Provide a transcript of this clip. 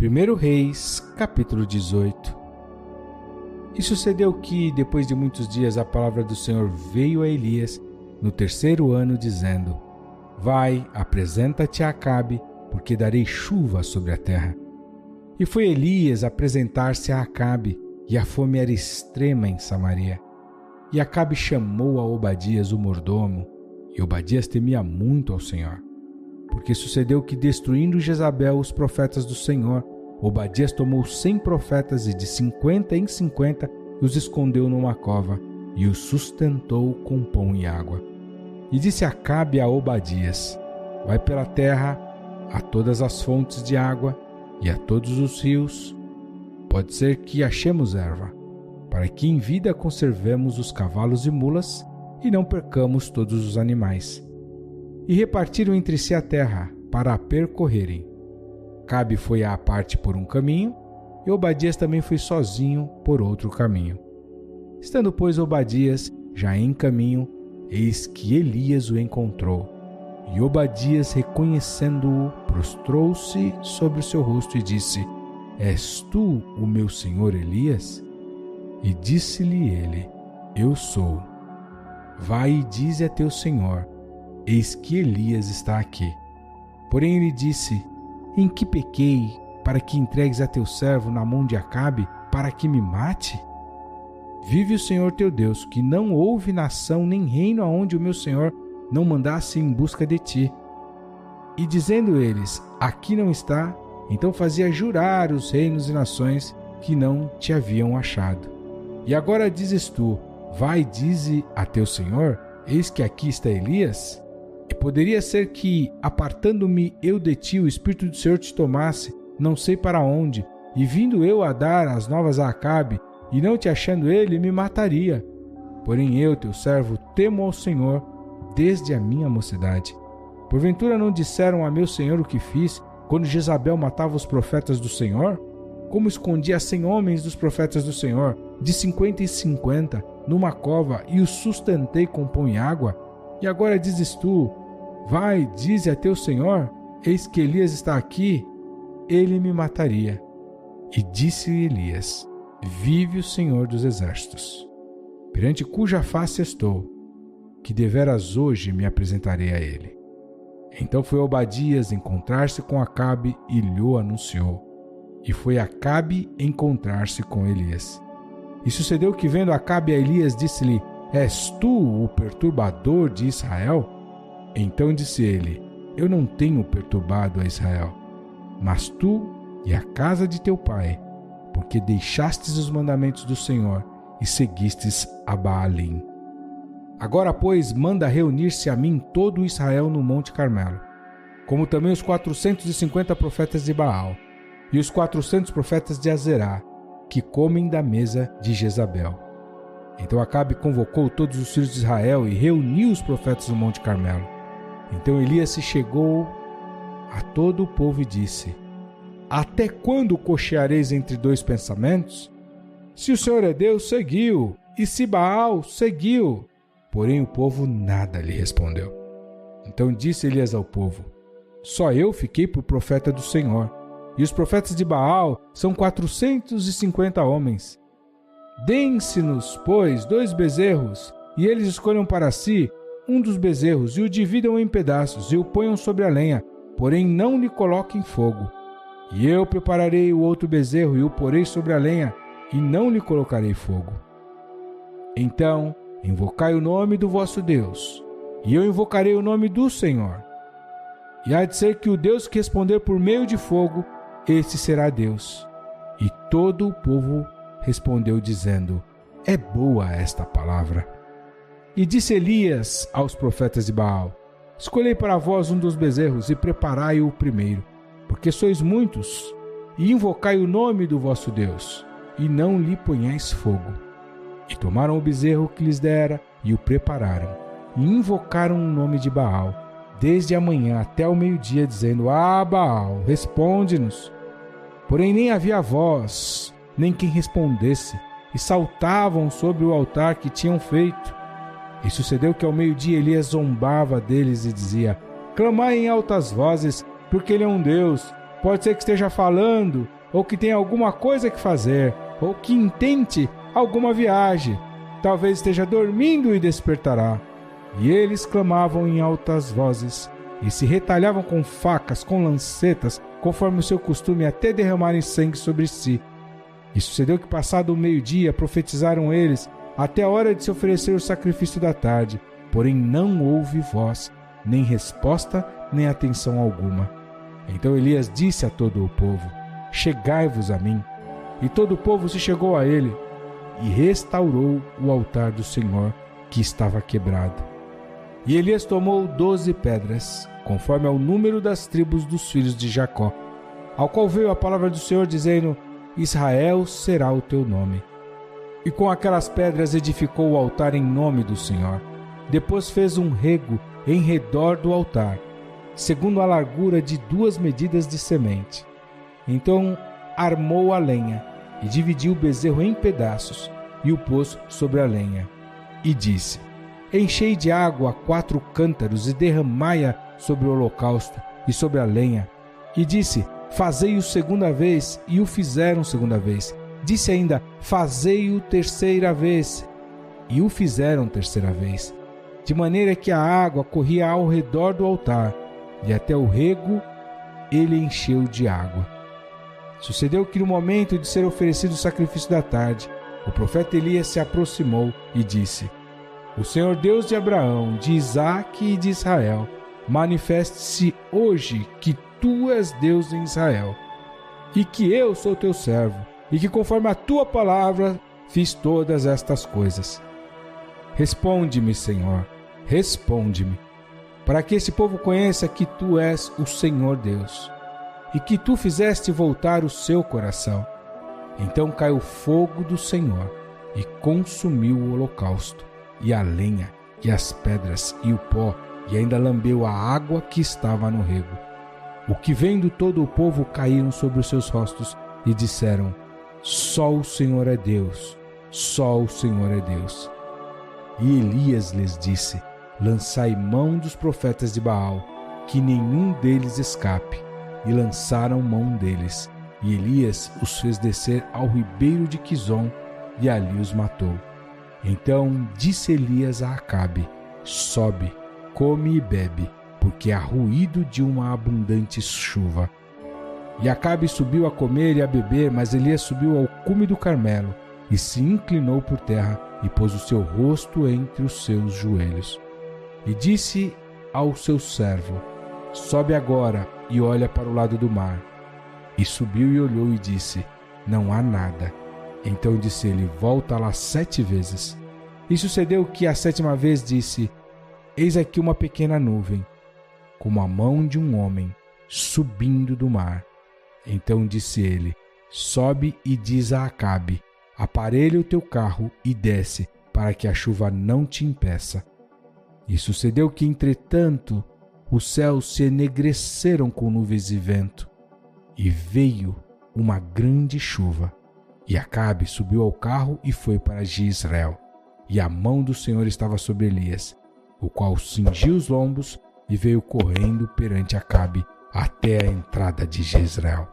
1 Reis, capítulo 18. E sucedeu que, depois de muitos dias, a palavra do Senhor veio a Elias no 3º ano, dizendo: Vai, apresenta-te a Acabe, porque darei chuva sobre a terra. E foi Elias apresentar-se a Acabe, e a fome era extrema em Samaria. E Acabe chamou a Obadias, o mordomo, e Obadias temia muito ao Senhor. Porque sucedeu que, destruindo Jezabel os profetas do Senhor, Obadias tomou 100 profetas e de 50 em 50 os escondeu numa cova e os sustentou com pão e água. E disse Acabe a Obadias: Vai pela terra a todas as fontes de água e a todos os rios. Pode ser que achemos erva, para que em vida conservemos os cavalos e mulas e não percamos todos os animais. E repartiram entre si a terra para a percorrerem. Acabe foi à parte por um caminho, e Obadias também foi sozinho por outro caminho. Estando, pois, Obadias já em caminho, eis que Elias o encontrou. E Obadias, reconhecendo-o, prostrou-se sobre o seu rosto e disse: És tu o meu senhor Elias? E disse-lhe ele: Eu sou. Vai e dize a teu senhor: Eis que Elias está aqui. Porém ele disse: Em que pequei, para que entregues a teu servo na mão de Acabe, para que me mate? Vive o Senhor teu Deus, que não houve nação nem reino aonde o meu Senhor não mandasse em busca de ti. E dizendo eles: Aqui não está, então fazia jurar os reinos e nações que não te haviam achado. E agora dizes tu: Vai, dize a teu Senhor: Eis que aqui está Elias? E poderia ser que, apartando-me eu de ti, o Espírito do Senhor te tomasse, não sei para onde, e vindo eu a dar as novas a Acabe, e não te achando ele, me mataria. Porém eu, teu servo, temo ao Senhor desde a minha mocidade. Porventura não disseram a meu Senhor o que fiz, quando Jezabel matava os profetas do Senhor? Como escondi a 100 homens dos profetas do Senhor, de 50 em 50, numa cova, e os sustentei com pão e água? E agora dizes tu: Vai, dize a teu senhor: Eis que Elias está aqui, ele me mataria. E disse Elias: Vive o Senhor dos exércitos, perante cuja face estou, que deveras hoje me apresentarei a ele. Então foi Obadias encontrar-se com Acabe e lhe anunciou. E foi Acabe encontrar-se com Elias. E sucedeu que, vendo Acabe a Elias, disse-lhe: És tu o perturbador de Israel? Então disse ele: Eu não tenho perturbado a Israel, mas tu e a casa de teu pai, porque deixastes os mandamentos do Senhor e seguistes a Baalim. Agora, pois, manda reunir-se a mim todo o Israel no Monte Carmelo, como também os 450 profetas de Baal e os 400 profetas de Azerá, que comem da mesa de Jezabel. Então Acabe convocou todos os filhos de Israel e reuniu os profetas no Monte Carmelo. Então Elias se chegou a todo o povo e disse: Até quando cocheareis entre dois pensamentos? Se o Senhor é Deus, seguiu, e se Baal, seguiu. Porém o povo nada lhe respondeu. Então disse Elias ao povo: Só eu fiquei por profeta do Senhor, e os profetas de Baal são 450 homens. Deem-se-nos, pois, 2 bezerros, e eles escolham para si um dos bezerros, e o dividam em pedaços, e o ponham sobre a lenha, porém não lhe coloquem fogo. E eu prepararei o outro bezerro, e o porei sobre a lenha, e não lhe colocarei fogo. Então invocai o nome do vosso Deus, e eu invocarei o nome do Senhor. E há de ser que o Deus que responder por meio de fogo, esse será Deus. E todo o povo respondeu dizendo: É boa esta palavra. E disse Elias aos profetas de Baal: Escolhei para vós um dos bezerros e preparai-o primeiro, porque sois muitos, e invocai o nome do vosso Deus, e não lhe ponhais fogo. E tomaram o bezerro que lhes dera e o prepararam, e invocaram o nome de Baal, desde a manhã até o meio-dia, dizendo: Ah, Baal, responde-nos. Porém nem havia voz, nem quem respondesse, e saltavam sobre o altar que tinham feito. E sucedeu que ao meio-dia Elias zombava deles e dizia: Clamai em altas vozes, porque ele é um Deus, Pode ser que esteja falando, ou que tenha alguma coisa que fazer, ou que intente alguma viagem. Talvez esteja dormindo e despertará. E eles clamavam em altas vozes, e se retalhavam com facas, com lancetas, conforme o seu costume, até derramarem sangue sobre si. E sucedeu que, passado o meio-dia, profetizaram eles, até a hora de se oferecer o sacrifício da tarde. Porém não houve voz, nem resposta, nem atenção alguma. Então Elias disse a todo o povo: chegai-vos a mim. E todo o povo se chegou a ele, e restaurou o altar do Senhor, que estava quebrado. E Elias tomou 12 pedras, conforme ao número das tribos dos filhos de Jacó, ao qual veio a palavra do Senhor, dizendo: Israel será o teu nome. E com aquelas pedras edificou o altar em nome do Senhor. Depois fez um rego em redor do altar, segundo a largura de 2 medidas de semente. Então armou a lenha, e dividiu o bezerro em pedaços, e o pôs sobre a lenha. E disse: enchei de água 4 cântaros, e derramai-a sobre o holocausto e sobre a lenha. E disse: fazei-o segunda vez, e o fizeram segunda vez. Disse ainda: fazei-o terceira vez, e o fizeram terceira vez. De maneira que a água corria ao redor do altar, e até o rego ele encheu de água. Sucedeu que no momento de ser oferecido o sacrifício da tarde, o profeta Elias se aproximou e disse: o Senhor Deus de Abraão, de Isaque e de Israel, manifeste-se hoje que tu és Deus em Israel, e que eu sou teu servo, e que conforme a tua palavra fiz todas estas coisas. Responde-me, Senhor, responde-me, para que esse povo conheça que tu és o Senhor Deus, e que tu fizeste voltar o seu coração. Então caiu fogo do Senhor, e consumiu o holocausto, e a lenha, e as pedras, e o pó, e ainda lambeu a água que estava no rego. O que vendo todo o povo caíram sobre os seus rostos, e disseram: só o Senhor é Deus, só o Senhor é Deus. E Elias lhes disse: lançai mão dos profetas de Baal, que nenhum deles escape. E lançaram mão deles. E Elias os fez descer ao ribeiro de Quizon, e ali os matou. Então disse Elias a Acabe: sobe, come e bebe, porque há ruído de uma abundante chuva. E Acabe subiu a comer e a beber, mas Elias subiu ao cume do Carmelo, e se inclinou por terra, e pôs o seu rosto entre os seus joelhos. E disse ao seu servo: sobe agora e olha para o lado do mar. E subiu e olhou e disse: não há nada. Então disse ele: volta lá 7 vezes. E sucedeu que a 7ª vez disse: eis aqui uma pequena nuvem, como a mão de um homem, subindo do mar. Então disse ele: sobe e diz a Acabe: aparelha o teu carro e desce, para que a chuva não te impeça. E sucedeu que, entretanto, os céus se enegreceram com nuvens e vento, e veio uma grande chuva. E Acabe subiu ao carro e foi para Jezreel. E a mão do Senhor estava sobre Elias, o qual cingiu os lombos e veio correndo perante Acabe até a entrada de Jezreel.